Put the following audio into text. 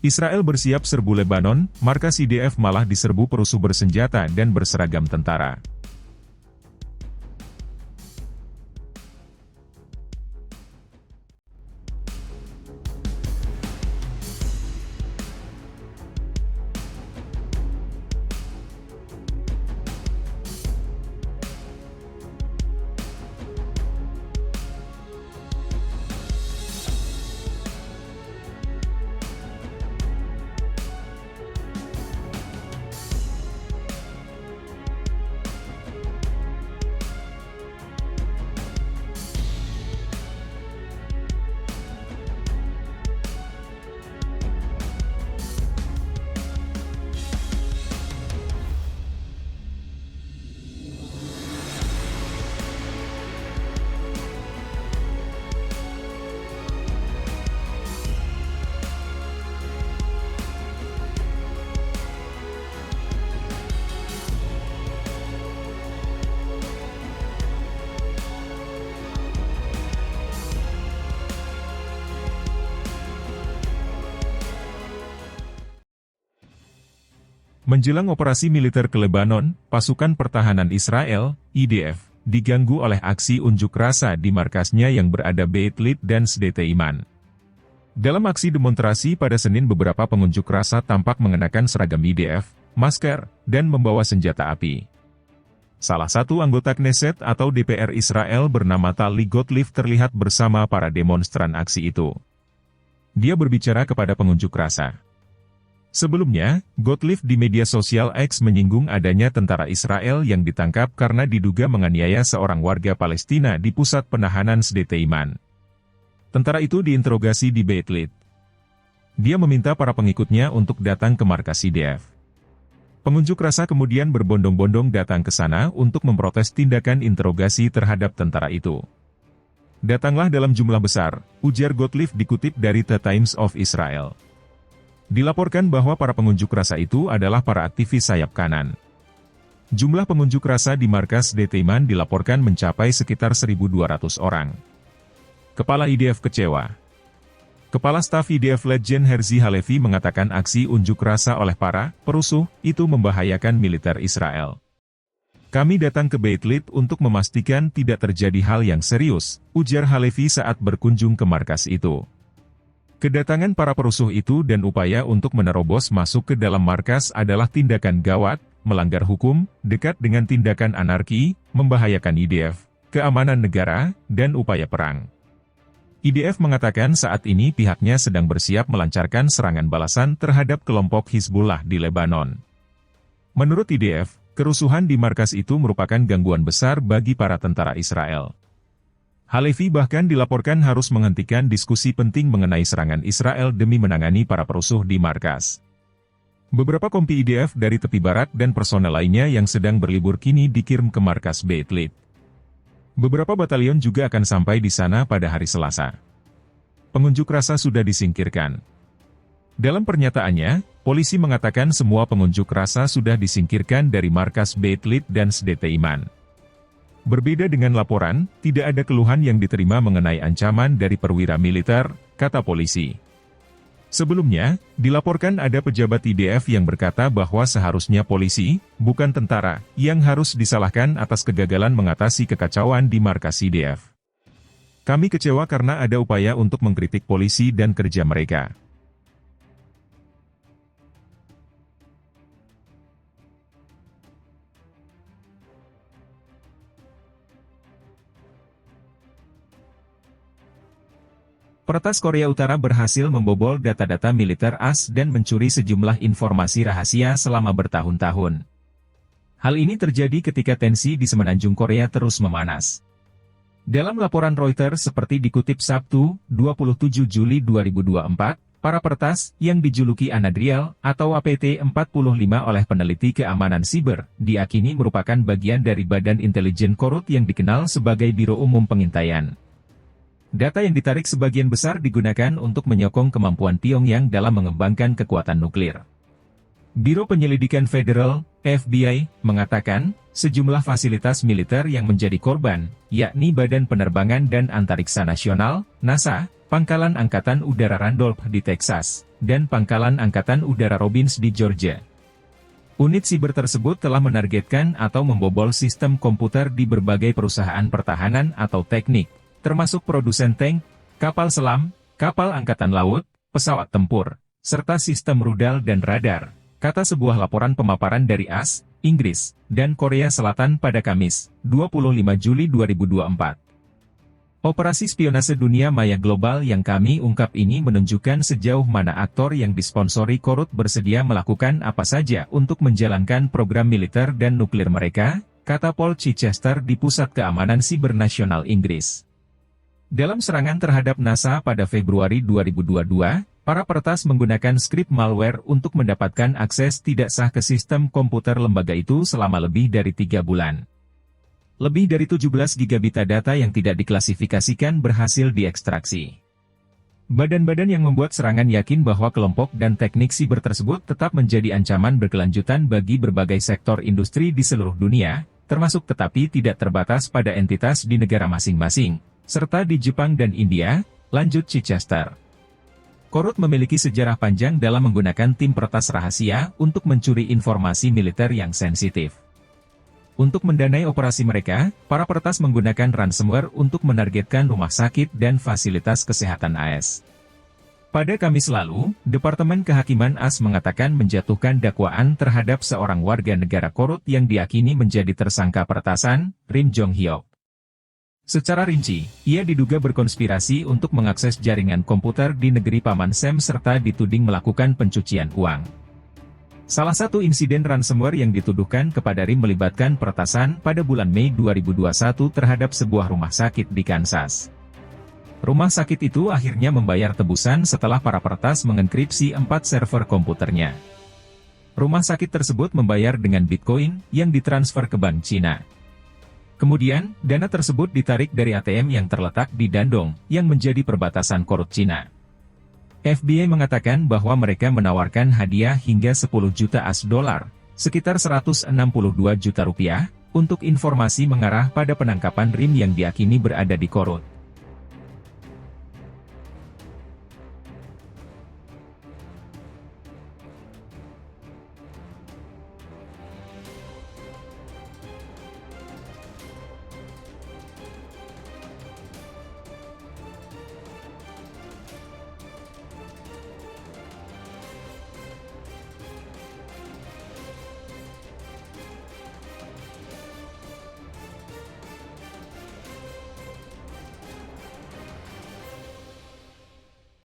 Israel bersiap serbu Lebanon, markas IDF malah diserbu perusuh bersenjata dan berseragam tentara. Menjelang operasi militer ke Lebanon, pasukan pertahanan Israel, IDF, diganggu oleh aksi unjuk rasa di markasnya yang berada Beit Lid dan Sde Teiman. Dalam aksi demonstrasi pada Senin, beberapa pengunjuk rasa tampak mengenakan seragam IDF, masker, dan membawa senjata api. Salah satu anggota Knesset atau DPR Israel bernama Tali Gottlieb terlihat bersama para demonstran aksi itu. Dia berbicara kepada pengunjuk rasa. Sebelumnya, Gottlieb di media sosial X menyinggung adanya tentara Israel yang ditangkap karena diduga menganiaya seorang warga Palestina di pusat penahanan Sde Teiman. Tentara itu diinterogasi di Beit Lid. Dia meminta para pengikutnya untuk datang ke markas IDF. Pengunjuk rasa kemudian berbondong-bondong datang ke sana untuk memprotes tindakan interogasi terhadap tentara itu. Datanglah dalam jumlah besar, ujar Gottlieb dikutip dari The Times of Israel. Dilaporkan bahwa para pengunjuk rasa itu adalah para aktivis sayap kanan. Jumlah pengunjuk rasa di markas Sde Teiman dilaporkan mencapai sekitar 1.200 orang. Kepala IDF kecewa. Kepala Staf IDF Letjen Herzi Halevi mengatakan aksi unjuk rasa oleh para perusuh itu membahayakan militer Israel. Kami datang ke Beit Lid untuk memastikan tidak terjadi hal yang serius, ujar Halevi saat berkunjung ke markas itu. Kedatangan para perusuh itu dan upaya untuk menerobos masuk ke dalam markas adalah tindakan gawat, melanggar hukum, dekat dengan tindakan anarki, membahayakan IDF, keamanan negara, dan upaya perang. IDF mengatakan saat ini pihaknya sedang bersiap melancarkan serangan balasan terhadap kelompok Hizbullah di Lebanon. Menurut IDF, kerusuhan di markas itu merupakan gangguan besar bagi para tentara Israel. Halevi bahkan dilaporkan harus menghentikan diskusi penting mengenai serangan Israel demi menangani para perusuh di markas. Beberapa kompi IDF dari tepi barat dan personel lainnya yang sedang berlibur kini dikirim ke markas Beit Lid. Beberapa batalion juga akan sampai di sana pada hari Selasa. Pengunjuk rasa sudah disingkirkan. Dalam pernyataannya, polisi mengatakan semua pengunjuk rasa sudah disingkirkan dari markas Beit Lid dan Sde Teiman. Berbeda dengan laporan, tidak ada keluhan yang diterima mengenai ancaman dari perwira militer, kata polisi. Sebelumnya, dilaporkan ada pejabat IDF yang berkata bahwa seharusnya polisi, bukan tentara, yang harus disalahkan atas kegagalan mengatasi kekacauan di markas IDF. Kami kecewa karena ada upaya untuk mengkritik polisi dan kerja mereka. Peretas Korea Utara berhasil membobol data-data militer AS dan mencuri sejumlah informasi rahasia selama bertahun-tahun. Hal ini terjadi ketika tensi di semenanjung Korea terus memanas. Dalam laporan Reuters seperti dikutip Sabtu, 27 Juli 2024, para peretas, yang dijuluki Anadriel, atau APT-45 oleh peneliti keamanan siber, diakini merupakan bagian dari Badan Intelijen Korut yang dikenal sebagai Biro Umum Pengintaian. Data yang ditarik sebagian besar digunakan untuk menyokong kemampuan Pyongyang dalam mengembangkan kekuatan nuklir. Biro Penyelidikan Federal, FBI, mengatakan, sejumlah fasilitas militer yang menjadi korban, yakni Badan Penerbangan dan Antariksa Nasional, NASA, Pangkalan Angkatan Udara Randolph di Texas, dan Pangkalan Angkatan Udara Robins di Georgia. Unit siber tersebut telah menargetkan atau membobol sistem komputer di berbagai perusahaan pertahanan atau teknik, termasuk produsen tank, kapal selam, kapal angkatan laut, pesawat tempur, serta sistem rudal dan radar, kata sebuah laporan pemaparan dari AS, Inggris, dan Korea Selatan pada Kamis, 25 Juli 2024. Operasi spionase dunia maya global yang kami ungkap ini menunjukkan sejauh mana aktor yang disponsori Korut bersedia melakukan apa saja untuk menjalankan program militer dan nuklir mereka, kata Paul Chichester di Pusat Keamanan Siber Nasional Inggris. Dalam serangan terhadap NASA pada Februari 2022, para peretas menggunakan skrip malware untuk mendapatkan akses tidak sah ke sistem komputer lembaga itu selama lebih dari 3 bulan. Lebih dari 17 gigabit data yang tidak diklasifikasikan berhasil diekstraksi. Badan-badan yang membuat serangan yakin bahwa kelompok dan teknik siber tersebut tetap menjadi ancaman berkelanjutan bagi berbagai sektor industri di seluruh dunia, termasuk tetapi tidak terbatas pada entitas di negara masing-masing, serta di Jepang dan India, lanjut Chichester. Korut memiliki sejarah panjang dalam menggunakan tim peretas rahasia untuk mencuri informasi militer yang sensitif. Untuk mendanai operasi mereka, para peretas menggunakan ransomware untuk menargetkan rumah sakit dan fasilitas kesehatan AS. Pada Kamis lalu, Departemen Kehakiman AS mengatakan menjatuhkan dakwaan terhadap seorang warga negara Korut yang diyakini menjadi tersangka peretasan, Rim Jong-hyok. Secara rinci, ia diduga berkonspirasi untuk mengakses jaringan komputer di negeri Paman Sam serta dituding melakukan pencucian uang. Salah satu insiden ransomware yang dituduhkan kepada Rim melibatkan peretasan pada bulan Mei 2021 terhadap sebuah rumah sakit di Kansas. Rumah sakit itu akhirnya membayar tebusan setelah para peretas mengenkripsi 4 server komputernya. Rumah sakit tersebut membayar dengan Bitcoin yang ditransfer ke bank Cina. Kemudian, dana tersebut ditarik dari ATM yang terletak di Dandong, yang menjadi perbatasan Korut Cina. FBI mengatakan bahwa mereka menawarkan hadiah hingga 10 juta AS dolar, sekitar 162 juta rupiah, untuk informasi mengarah pada penangkapan Rim yang diakini berada di Korut.